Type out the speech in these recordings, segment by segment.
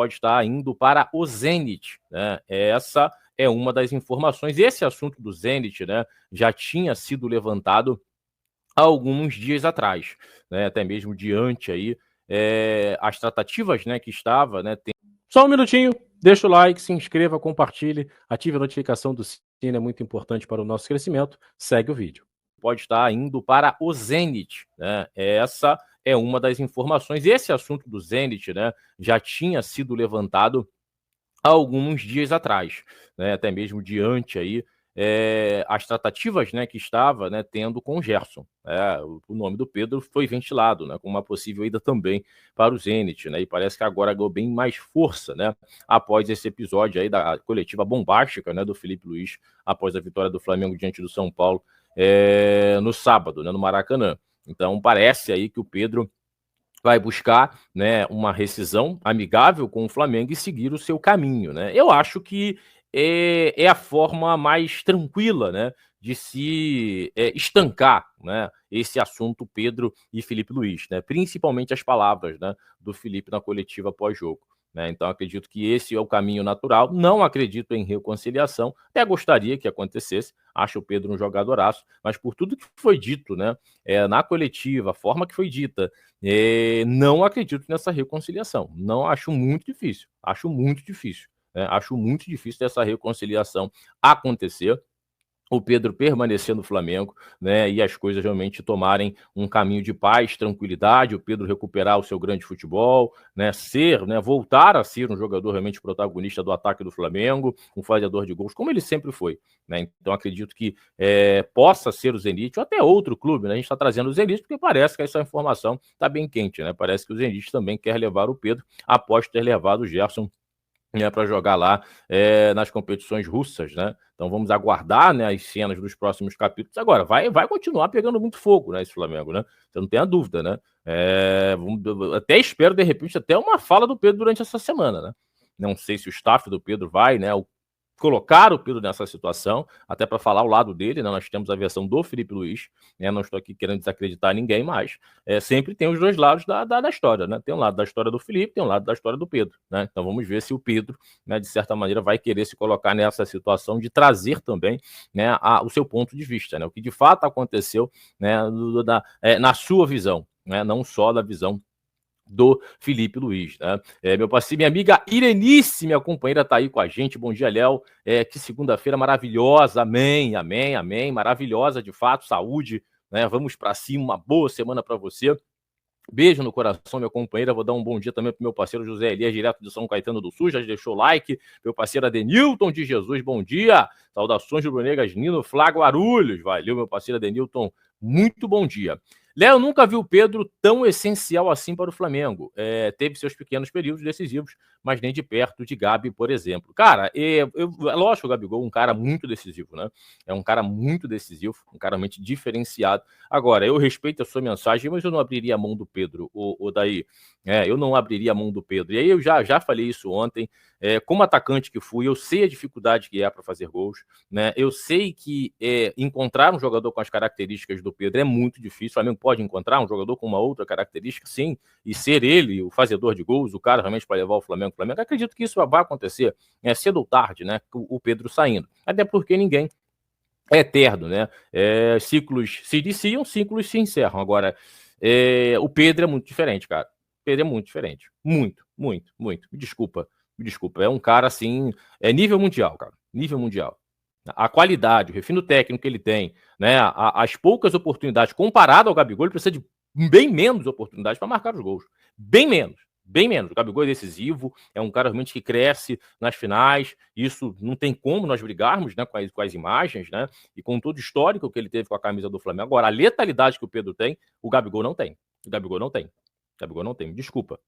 pode estar indo para o Zenit, né? Essa é uma das informações. Esse assunto do Zenit, né, já tinha sido levantado há alguns dias atrás, né? Até mesmo diante aí as tratativas, né, que estava, né? Só um minutinho, deixa o like, se inscreva, compartilhe, ative a notificação do sino, é muito importante para o nosso crescimento. Segue o vídeo. Pode estar indo para o Zenit, né? Essa é uma das informações. Esse assunto do Zenit, né, já tinha sido levantado há alguns dias atrás, né? Até mesmo diante aí as tratativas, né, que estava, né, tendo com o Gerson. O nome do Pedro foi ventilado, né, com uma possível ida também para o Zenit, né? E parece que agora ganhou bem mais força, né, após esse episódio aí da coletiva bombástica, né, do Felipe Luiz após a vitória do Flamengo diante do São Paulo no sábado, né, no Maracanã. Então parece aí que o Pedro vai buscar, né, uma rescisão amigável com o Flamengo e seguir o seu caminho, né? Eu acho que é a forma mais tranquila, né, de se estancar, né, esse assunto Pedro e Felipe Luiz, né? Principalmente as palavras, né, do Felipe na coletiva pós-jogo. Né? Então, acredito que esse é o caminho natural. Não acredito em reconciliação. Até gostaria que acontecesse. Acho o Pedro um jogadoraço, mas por tudo que foi dito, né, na coletiva, a forma que foi dita, não acredito nessa reconciliação. Não acho muito difícil. Acho muito difícil. Né? Acho muito difícil essa reconciliação acontecer, o Pedro permanecer no Flamengo, né, e as coisas realmente tomarem um caminho de paz, tranquilidade, o Pedro recuperar o seu grande futebol, né, voltar a ser um jogador realmente protagonista do ataque do Flamengo, um fazedor de gols, como ele sempre foi, né? Então acredito que possa ser o Zenit ou até outro clube, né? A gente está trazendo o Zenit porque parece que essa informação está bem quente, né? Parece que o Zenit também quer levar o Pedro após ter levado o Gerson, né, para jogar lá nas competições russas, né? Então vamos aguardar, né, as cenas dos próximos capítulos. Agora, vai continuar pegando muito fogo, né, esse Flamengo, né? Você não tem a dúvida, né? Até espero, de repente, até uma fala do Pedro durante essa semana, né? Não sei se o staff do Pedro vai, né, colocar o Pedro nessa situação, até para falar ao lado dele, né? Nós temos a versão do Felipe Luiz, né? Não estou aqui querendo desacreditar ninguém, mas sempre tem os dois lados da história, né? Tem um lado da história do Felipe, tem um lado da história do Pedro, né? Então vamos ver se o Pedro, né, de certa maneira, vai querer se colocar nessa situação de trazer também, né, o seu ponto de vista, né? O que de fato aconteceu, né, na sua visão, né? Não só da visão do Felipe Luiz, né? Meu parceiro, minha amiga Irenice, minha companheira, tá aí com a gente. Bom dia, Léo. Que segunda-feira maravilhosa. Amém, amém, amém. Maravilhosa, de fato. Saúde, né? Vamos para cima. Uma boa semana para você. Beijo no coração, minha companheira. Vou dar um bom dia também pro meu parceiro José Elias, direto de São Caetano do Sul. Já deixou o like. Meu parceiro Adenilton de Jesus, bom dia. Saudações rubro-negras, Nino Flávio Guarulhos. Valeu, meu parceiro Adenilton. Muito bom dia. Léo, nunca vi o Pedro tão essencial assim para o Flamengo. Teve seus pequenos períodos decisivos, mas nem de perto de Gabi, por exemplo. Cara, lógico, o Gabigol é um cara muito decisivo, né? É um cara muito decisivo, um cara realmente diferenciado. Agora, eu respeito a sua mensagem, mas eu não abriria a mão do Pedro, o daí. Eu não abriria a mão do Pedro. E aí eu já falei isso ontem. Como atacante que fui, eu sei a dificuldade que é para fazer gols, né? Eu sei que encontrar um jogador com as características do Pedro é muito difícil. O Flamengo pode encontrar um jogador com uma outra característica, sim, e ser ele o fazedor de gols, o cara realmente para levar o Flamengo. Acredito que isso vai acontecer cedo ou tarde, né? O Pedro saindo. Até porque ninguém é eterno, né? Ciclos se iniciam, ciclos se encerram. Agora, o Pedro é muito diferente, cara. O Pedro é muito diferente. Muito, muito, muito. Me desculpa. É um cara, assim, nível mundial, cara. Nível mundial. A qualidade, o refino técnico que ele tem, né? As poucas oportunidades, comparado ao Gabigol, ele precisa de bem menos oportunidades para marcar os gols. Bem menos. Bem menos. O Gabigol é decisivo, é um cara realmente que cresce nas finais. Isso não tem como nós brigarmos, né, com as imagens, né? E com todo o histórico que ele teve com a camisa do Flamengo. Agora, a letalidade que o Pedro tem, o Gabigol não tem. O Gabigol não tem. Desculpa,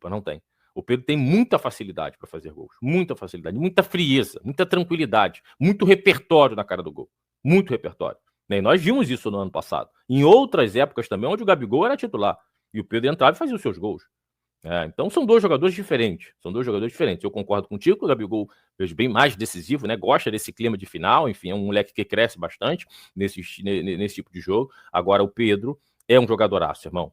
não tem. O Pedro tem muita facilidade para fazer gols. Muita facilidade, muita frieza, muita tranquilidade, muito repertório na cara do gol. Muito repertório. E nós vimos isso no ano passado. Em outras épocas também, onde o Gabigol era titular. E o Pedro entrava e fazia os seus gols. Então são dois jogadores diferentes. Eu concordo contigo que o Gabigol vejo bem mais decisivo, né? Gosta desse clima de final, enfim, é um moleque que cresce bastante nesse tipo de jogo. Agora o Pedro é um jogadoraço, irmão.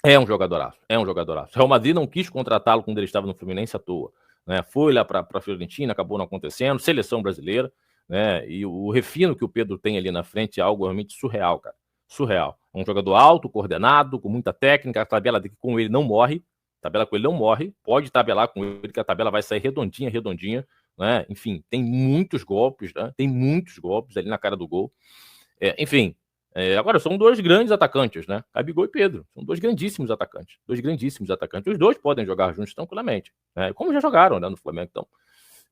É um jogadoraço, é um jogadoraço. O Real Madrid não quis contratá-lo quando ele estava no Fluminense à toa, né? Foi lá para a Fiorentina, acabou não acontecendo, seleção brasileira, né? E o refino que o Pedro tem ali na frente é algo realmente surreal, cara. Surreal. É um jogador alto, coordenado, com muita técnica, a tabela dele com ele não morre, a tabela com ele não morre, pode tabelar com ele que a tabela vai sair redondinha, redondinha, né? Enfim, tem muitos golpes, né? Tem muitos golpes ali na cara do gol. Enfim, agora são dois grandes atacantes, né? Gabigol e Pedro. São dois grandíssimos atacantes. Dois grandíssimos atacantes. Os dois podem jogar juntos tranquilamente. Né? Como já jogaram, né, no Flamengo, então.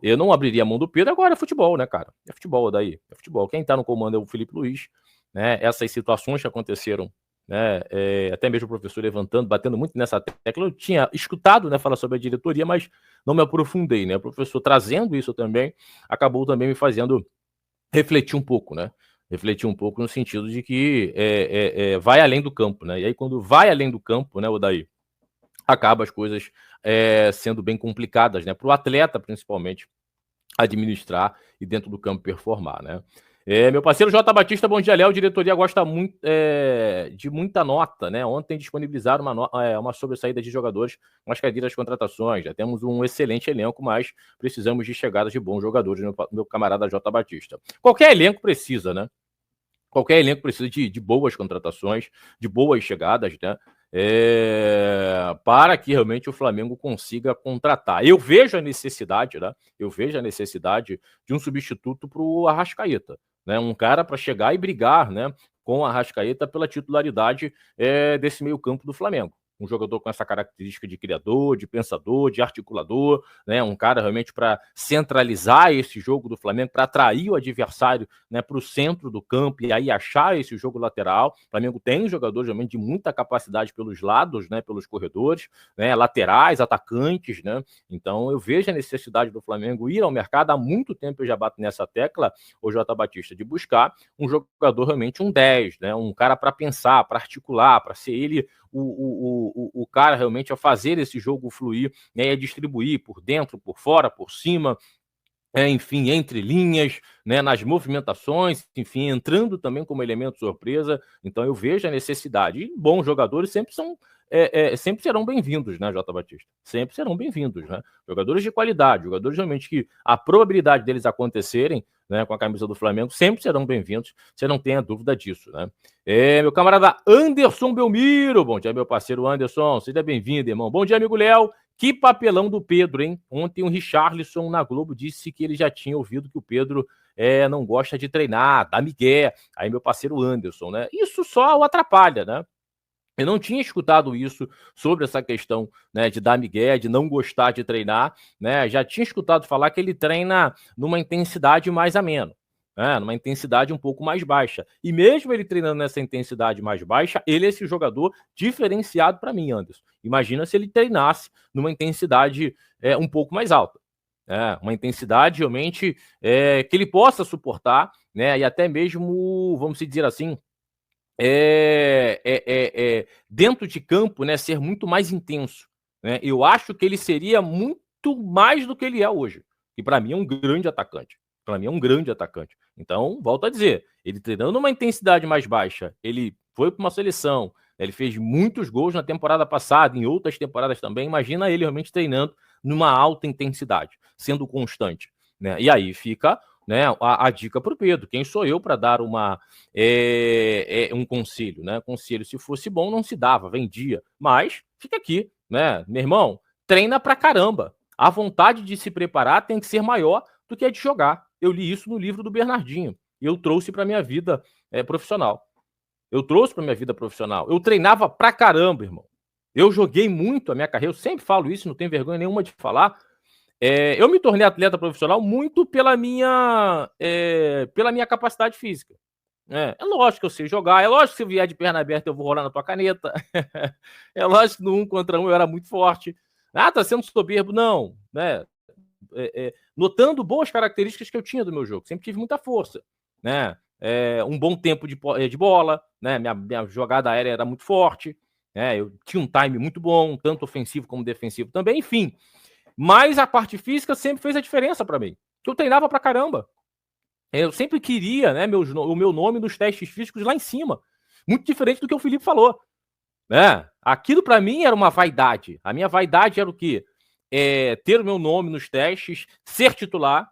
Eu não abriria a mão do Pedro, agora é futebol, né, cara? É futebol daí. É futebol. Quem tá no comando é o Felipe Luiz. Né? Essas situações que aconteceram, né? Até mesmo o professor levantando, batendo muito nessa tecla. Eu tinha escutado, né, falar sobre a diretoria, mas não me aprofundei, né? O professor trazendo isso também, acabou também me fazendo refletir um pouco, né? Refletir um pouco no sentido de que vai além do campo, né? E aí, quando vai além do campo, né, Odair, acaba as coisas sendo bem complicadas, né? Para o atleta, principalmente, administrar e dentro do campo performar, né? Meu parceiro J. Batista, bom dia, Léo. Diretoria gosta muito de muita nota, né? Ontem disponibilizaram uma sobressaída de jogadores com as cadeiras das contratações. Já temos um excelente elenco, mas precisamos de chegadas de bons jogadores, meu camarada J. Batista. Qualquer elenco precisa, né? Qualquer elenco precisa de boas contratações, de boas chegadas, né? Para que realmente o Flamengo consiga contratar. Eu vejo a necessidade, né? Eu vejo a necessidade de um substituto para o Arrascaeta, né? Um cara para chegar e brigar, né, com o Arrascaeta pela titularidade desse meio-campo do Flamengo. Um jogador com essa característica de criador, de pensador, de articulador, né? Um cara realmente para centralizar esse jogo do Flamengo, para atrair o adversário, né, para o centro do campo e aí achar esse jogo lateral. O Flamengo tem jogadores realmente de muita capacidade pelos lados, né, pelos corredores, né, laterais, atacantes, né? Então eu vejo a necessidade do Flamengo ir ao mercado. Há muito tempo eu já bato nessa tecla, o J. Batista, de buscar um jogador realmente um 10, né? Um cara para pensar, para articular, para ser ele o cara realmente a fazer esse jogo fluir, né, e a distribuir por dentro, por fora, por cima, enfim, entre linhas, né, nas movimentações, enfim, entrando também como elemento surpresa. Então eu vejo a necessidade. E bons jogadores sempre serão bem-vindos, né, J. Batista? Sempre serão bem-vindos, né? Jogadores de qualidade, jogadores realmente que a probabilidade deles acontecerem, né, com a camisa do Flamengo, sempre serão bem-vindos, você não tenha dúvida disso, né? Meu camarada Anderson Belmiro, bom dia, meu parceiro Anderson, seja bem-vindo, irmão. Bom dia, amigo Léo. Que papelão do Pedro, hein? Ontem o Richarlison na Globo disse que ele já tinha ouvido que o Pedro não gosta de treinar, dá migué. Aí meu parceiro Anderson, né? Isso só o atrapalha, né? Eu não tinha escutado isso sobre essa questão, né, de dar migué, de não gostar de treinar, né? Já tinha escutado falar que ele treina numa intensidade mais amena, né? Numa intensidade um pouco mais baixa. E mesmo ele treinando nessa intensidade mais baixa, ele é esse jogador diferenciado para mim, Anderson. Imagina se ele treinasse numa intensidade um pouco mais alta. Uma intensidade realmente que ele possa suportar, né? E até mesmo, vamos dizer assim, dentro de campo, né, ser muito mais intenso, né? Eu acho que ele seria muito mais do que ele é hoje. E para mim é um grande atacante. Para mim é um grande atacante. Então, volto a dizer, ele treinando uma intensidade mais baixa, ele foi para uma seleção, ele fez muitos gols na temporada passada, em outras temporadas também. Imagina ele realmente treinando numa alta intensidade, sendo constante, né? E aí fica, né, a dica para o Pedro. Quem sou eu para dar um conselho, né? Conselho, se fosse bom, não se dava, vendia. Mas fica aqui, né? Meu irmão, treina pra caramba. A vontade de se preparar tem que ser maior do que a de jogar. Eu li isso no livro do Bernardinho e eu trouxe para minha vida profissional. Eu trouxe para minha vida profissional. Eu treinava pra caramba, irmão. Eu joguei muito a minha carreira. Eu sempre falo isso, não tenho vergonha nenhuma de falar. Eu me tornei atleta profissional muito pela minha capacidade física. É lógico que eu sei jogar, é lógico que se eu vier de perna aberta eu vou rolar na tua caneta. É lógico que no 1 contra 1 eu era muito forte. Tá sendo soberbo, não, né? Notando boas características que eu tinha do meu jogo. Sempre tive muita força, né? Um bom tempo de bola, né? Minha jogada aérea era muito forte, né? Eu tinha um time muito bom, tanto ofensivo como defensivo também, enfim. Mas a parte física sempre fez a diferença para mim. Eu treinava pra caramba. Eu sempre queria, né, o meu nome nos testes físicos lá em cima. Muito diferente do que o Felipe falou. né? Aquilo para mim era uma vaidade. A minha vaidade era o quê? Ter o meu nome nos testes, ser titular.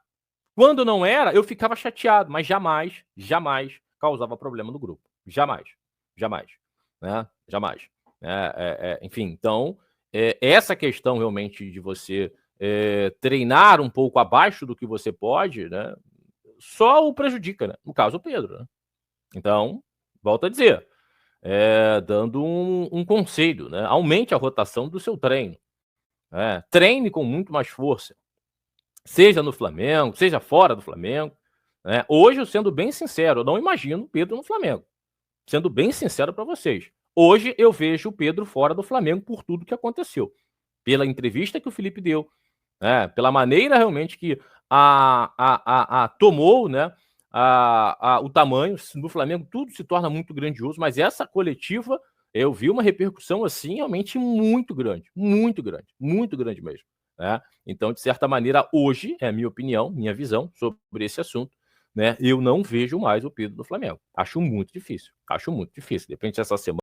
Quando não era, eu ficava chateado, mas jamais, jamais causava problema no grupo. Jamais, jamais, né? Jamais. Enfim, então, essa questão realmente de você treinar um pouco abaixo do que você pode, né? Só o prejudica, né? No caso, o Pedro, né? Então, volto a dizer, dando um conselho, né? Aumente a rotação do seu treino. Treine com muito mais força. Seja no Flamengo, seja fora do Flamengo. Né? Hoje, eu sendo bem sincero, eu não imagino o Pedro no Flamengo. Sendo bem sincero para vocês. Hoje eu vejo o Pedro fora do Flamengo por tudo que aconteceu. Pela entrevista que o Felipe deu, pela maneira realmente que tomou, né, o tamanho do Flamengo, tudo se torna muito grandioso, mas essa coletiva, eu vi uma repercussão assim realmente muito grande mesmo. Né? Então, de certa maneira, hoje, é a minha opinião, minha visão sobre esse assunto, né, eu não vejo mais o Pedro do Flamengo. Acho muito difícil. De repente, essa semana